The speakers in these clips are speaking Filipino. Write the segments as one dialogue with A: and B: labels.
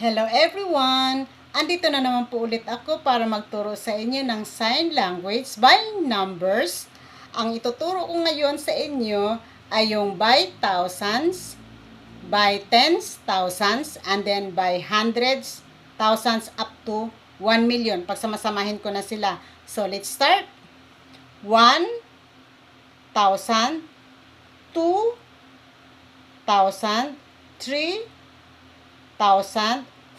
A: Hello everyone! Andito na naman po ulit ako para magturo sa inyo ng sign language by numbers. Ang ituturo ko ngayon sa inyo ay yung by thousands, by tens, thousands, and then by hundreds, thousands up to 1 million. Pagsamasamahin ko na sila. So let's start. 1,000, 2,000, 3,000,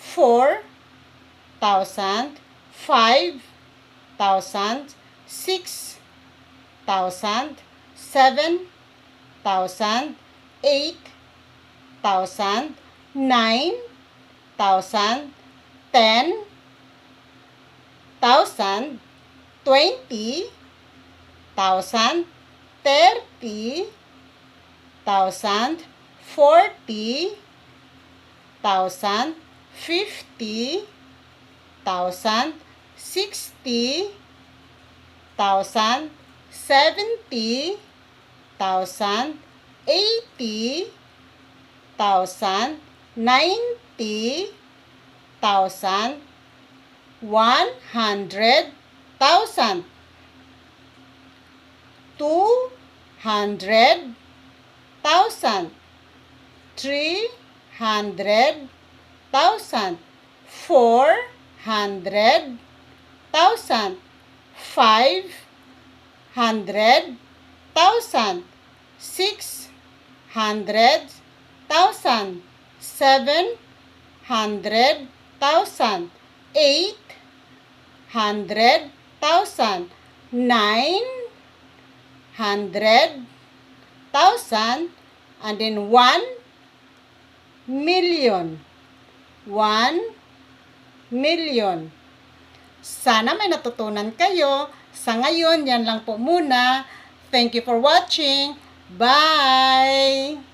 A: 4,000, 5,000, 6,000, 7,000, 8,000, 9,000, 10,000, 20,000, 30,000, 40,000, 50,000, 60,000, 70,000, 80,000, 90,000, 100,000, 200,000, 300,000, 400,000, 500,000, 600,000, 700,000, 800,000, 900,000, and then 1 million. 1 million. Sana may natutunan kayo. Sa ngayon, yan lang po muna. Thank you for watching. Bye!